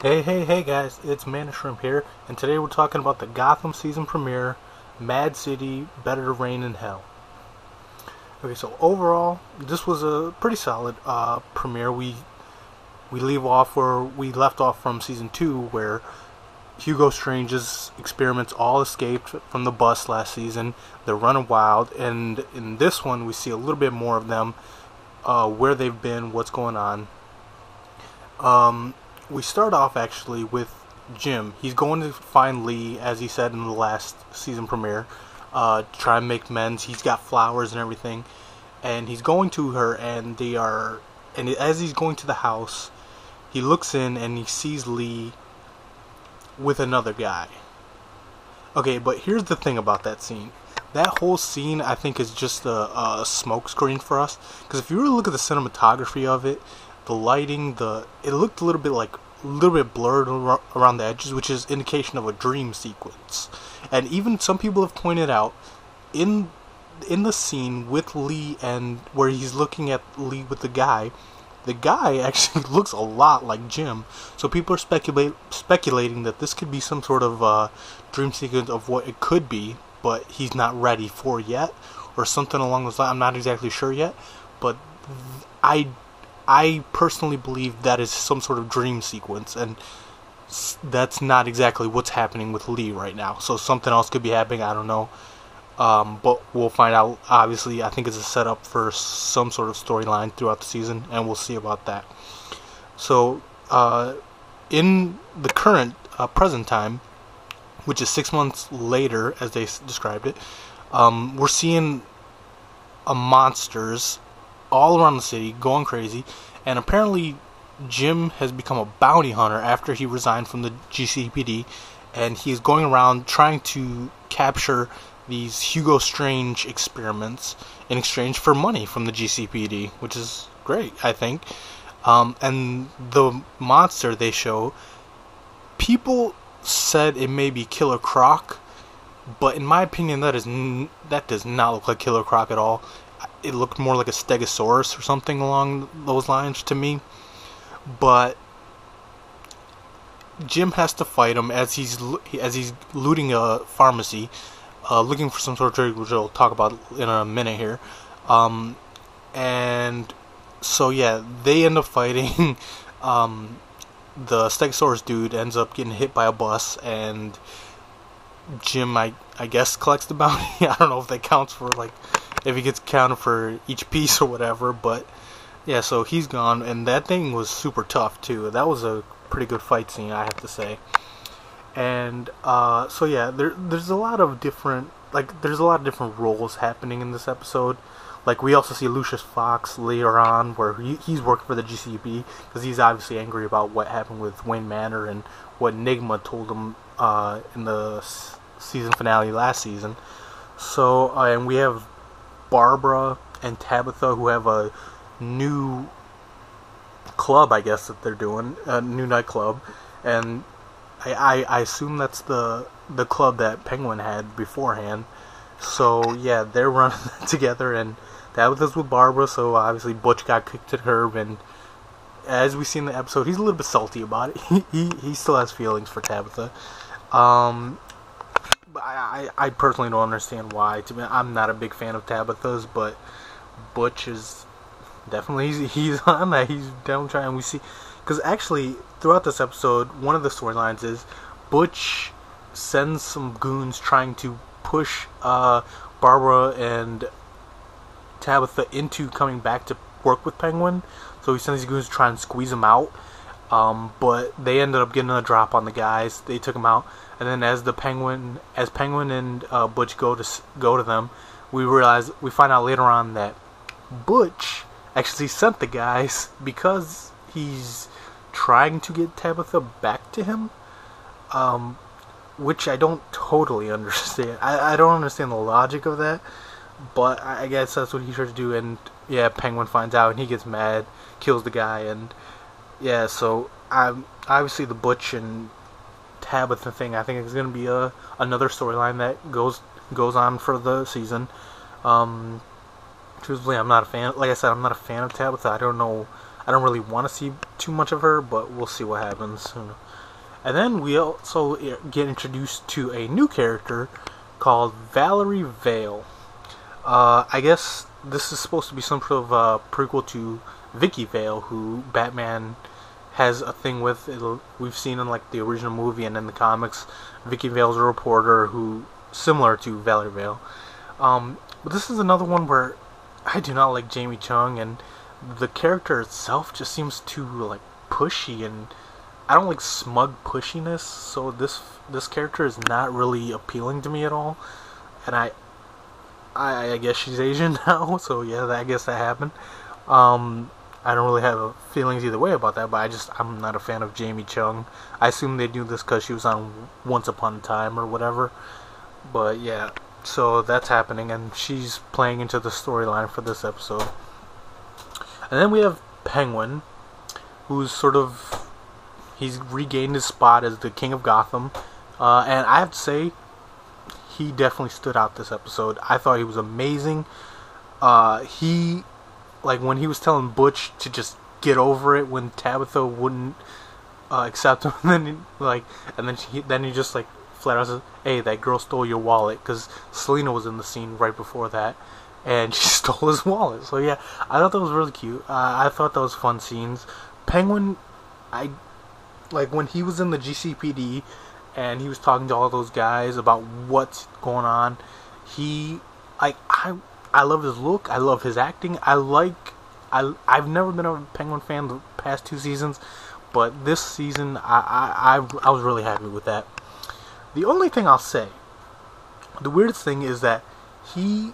Hey guys, it's Mana Shrimp here, and today we're talking about the Gotham season premiere, Mad City, Better Rain in Hell. Okay, so overall, this was a pretty solid premiere. We leave off where we left off from season 2, where Hugo Strange's experiments all escaped from the bus last season. They're running wild, and in this one we see a little bit more of them, where they've been, what's going on. We start off actually with Jim. He's going to find Lee, as he said in the last season premiere, try and make amends. He's got flowers and everything, and he's going to her, and they are. And as he's going to the house, he looks in and he sees Lee with another guy. Okay, but here's the thing about that scene. That whole scene, I think, is just a smoke screen for us. Because if you really look at the cinematography of it, the lighting, it looked a little bit blurred around the edges, which is indication of a dream sequence. And even some people have pointed out in the scene with Lee, and where he's looking at Lee with the guy actually looks a lot like Jim. So people are speculating that this could be some sort of dream sequence of what it could be, but he's not ready for yet, or something along those lines. I'm not exactly sure yet, but I personally believe that is some sort of dream sequence, and that's not exactly what's happening with Lee right now. So something else could be happening, I don't know. But we'll find out. Obviously, I think it's a setup for some sort of storyline throughout the season, and we'll see about that. So, in the current present time, which is 6 months later, as they described it, we're seeing monsters all around the city going crazy, and apparently Jim has become a bounty hunter after he resigned from the GCPD, and he's going around trying to capture these Hugo Strange experiments in exchange for money from the GCPD, which is great, I think. And the monster they show, people said it may be Killer Croc, but in my opinion, that does not look like Killer Croc at all. It looked more like a Stegosaurus or something along those lines to me. But Jim has to fight him as he's looting a pharmacy, looking for some sort of drug, which I'll talk about in a minute here. And so yeah, they end up fighting. The Stegosaurus dude ends up getting hit by a bus, and Jim, I guess, collects the bounty. I don't know if that counts for, like, if he gets counted for each piece or whatever, but yeah, so he's gone, and that thing was super tough too. That was a pretty good fight scene, I have to say. And so yeah, there's a lot of different roles happening in this episode. Like, we also see Lucius Fox later on, where he's working for the GCP, because he's obviously angry about what happened with Wayne Manor and what Nigma told him in the season finale last season. So, and we have Barbara and Tabitha, who have a new club, I guess, that they're doing, a new nightclub, and I assume that's the club that Penguin had beforehand. So yeah, they're running together, and Tabitha's with Barbara, so obviously Butch got kicked to the curb, and as we see in the episode, he's a little bit salty about it. He still has feelings for Tabitha. I personally don't understand why. To me, I'm not a big fan of Tabitha's, but Butch is definitely he's on that. He's definitely trying. We see, because actually throughout this episode, one of the storylines is Butch sends some goons trying to push Barbara and Tabitha into coming back to work with Penguin. So he sends these goons to try and squeeze them out. But they ended up getting a drop on the guys. They took them out, and then as Penguin and Butch go to them, we find out later on that Butch actually sent the guys because he's trying to get Tabitha back to him, which I don't totally understand. I don't understand the logic of that, but I guess that's what he tried to do. And yeah, Penguin finds out, and he gets mad, kills the guy, and yeah, so obviously the Butch and Tabitha thing, I think, is going to be another storyline that goes on for the season. Truthfully, I'm not a fan. Like I said, I'm not a fan of Tabitha. I don't know I don't really want to see too much of her, but we'll see what happens. And then we also get introduced to a new character called Valerie Vale. I guess this is supposed to be some sort of prequel to Vicky Vale, who Batman has a thing with. We've seen in like the original movie and in the comics. Vicky Vale's a reporter who similar to Valerie Vale. But this is another one where I do not like Jamie Chung, and the character itself just seems too like pushy, and I don't like smug pushiness. So this character is not really appealing to me at all, and I guess she's Asian now, so yeah, I guess that happened. I don't really have feelings either way about that, but I'm not a fan of Jamie Chung. I assume they do this because she was on Once Upon a Time or whatever. But yeah, so that's happening, and she's playing into the storyline for this episode. And then we have Penguin, who's he's regained his spot as the King of Gotham. And I have to say, he definitely stood out this episode. I thought he was amazing. Like when he was telling Butch to just get over it when Tabitha wouldn't accept him, and then he just like flat out says, "Hey, that girl stole your wallet," because Selena was in the scene right before that, and she stole his wallet. So yeah, I thought that was really cute. I thought that was fun scenes. Penguin, I like when he was in the GCPD and he was talking to all those guys about what's going on. I love his look. I love his acting. I've never been a Penguin fan the past 2 seasons, but this season I was really happy with that. The only thing I'll say, the weirdest thing is that he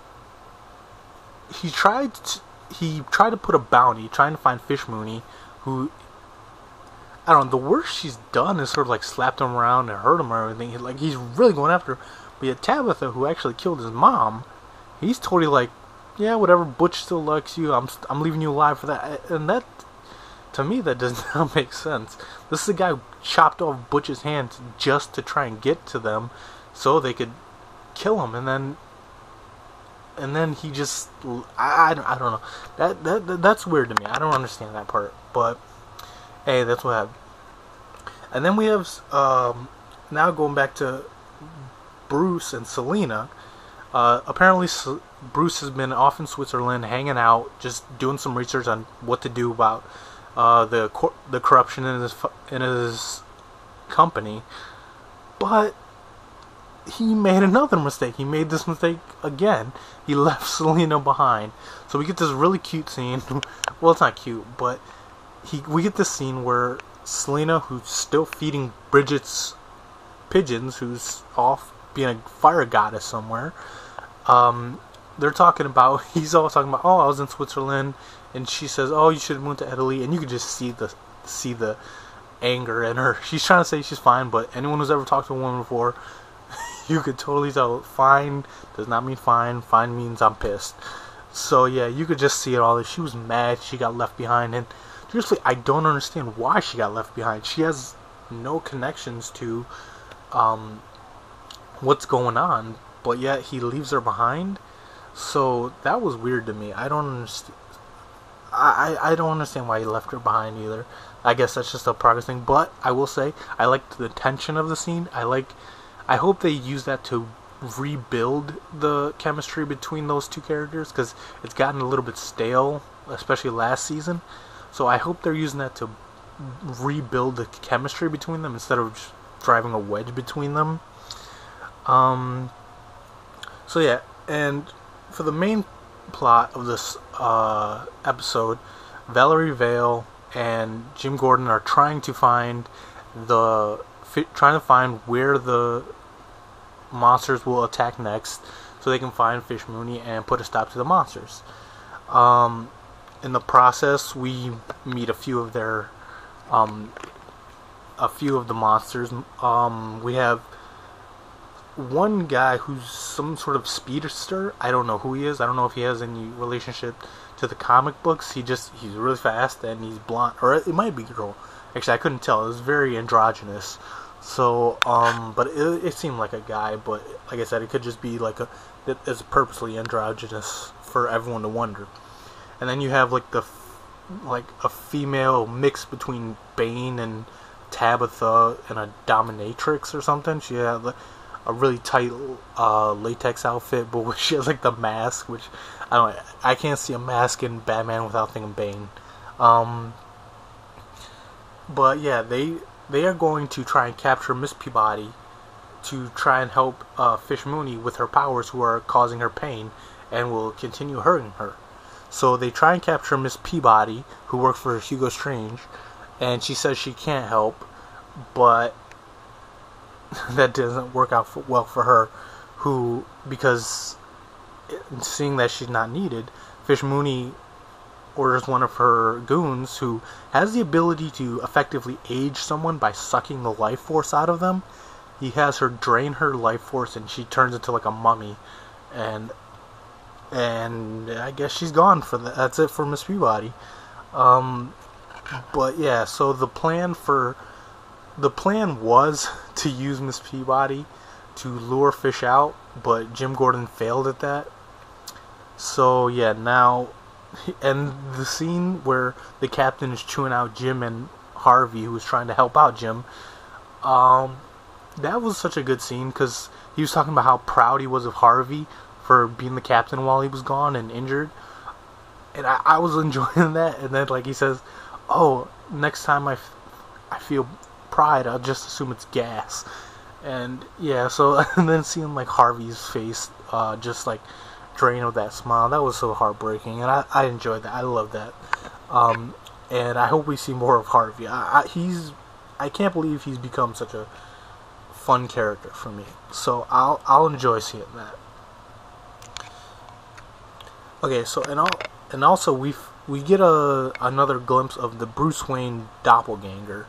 tried to put a bounty trying to find Fish Mooney, who, I don't know, the worst she's done is sort of like slapped him around and hurt him or everything. Like, he's really going after her. But yet Tabitha, who actually killed his mom, he's totally like, yeah, whatever, Butch still likes you, I'm leaving you alive for that. And that, to me, that does not make sense. This is a guy who chopped off Butch's hands just to try and get to them so they could kill him, and then he just, I don't know. That's weird to me. I don't understand that part. But hey, that's what happened. And then we have now going back to Bruce and Selena. Apparently Bruce has been off in Switzerland hanging out, just doing some research on what to do about the corruption in his company. But he made another mistake. He made this mistake again. He left Selena behind. So we get this really cute scene. Well, it's not cute, but we get this scene where Selena, who's still feeding Bridget's pigeons, who's off being a fire goddess somewhere, they're talking about, he's all talking about, oh, I was in Switzerland, and she says, oh, you should have moved to Italy, and you can just see the anger in her. She's trying to say she's fine, but anyone who's ever talked to a woman before, you could totally tell, fine does not mean fine. Fine means I'm pissed. So yeah, you could just see it all. She was mad she got left behind, and seriously, I don't understand why she got left behind. She has no connections to what's going on, but yet he leaves her behind. So that was weird to me. I don't understand. I don't understand why he left her behind either. I guess that's just a progress thing. But I will say, I liked the tension of the scene. I hope they use that to rebuild the chemistry between those two characters, because it's gotten a little bit stale, especially last season. So I hope they're using that to rebuild the chemistry between them instead of just driving a wedge between them. So yeah, and for the main plot of this episode, Valerie Vale and Jim Gordon are trying to find where the monsters will attack next, so they can find Fish Mooney and put a stop to the monsters. In the process, we meet a few of the monsters. We have one guy who's some sort of speedster. I don't know who he is. I don't know if he has any relationship to the comic books. He's really fast and he's blonde, or it might be a girl. Actually, I couldn't tell. It was very androgynous. So, but it seemed like a guy. But like I said, it could just be like it's purposely androgynous for everyone to wonder. And then you have like like a female mix between Bane and Tabitha and a dominatrix or something. She had like a really tight latex outfit, but she has like the mask, which I can't see a mask in Batman without thinking Bane. But yeah, they are going to try and capture Miss Peabody to try and help Fish Mooney with her powers, who are causing her pain and will continue hurting her. So they try and capture Miss Peabody, who works for Hugo Strange, and she says she can't help, but that doesn't work out well for her, because seeing that she's not needed, Fish Mooney orders one of her goons, who has the ability to effectively age someone by sucking the life force out of them. He has her drain her life force, and she turns into like a mummy, and I guess she's gone for that. That's it for Miss Peabody. But yeah, so the plan was to use Miss Peabody to lure Fish out, but Jim Gordon failed at that. So yeah, now, and the scene where the captain is chewing out Jim and Harvey, who was trying to help out Jim, that was such a good scene, because he was talking about how proud he was of Harvey for being the captain while he was gone and injured, and I was enjoying that. And then like he says, oh, next time I feel pride, I'll just assume it's gas. And yeah, so and then seeing like Harvey's face just like drain with that smile, that was so heartbreaking, and I enjoyed that. I love that. And I hope we see more of Harvey. I can't believe he's become such a fun character for me, so I'll enjoy seeing that. Okay, so and also we get another glimpse of the Bruce Wayne doppelganger,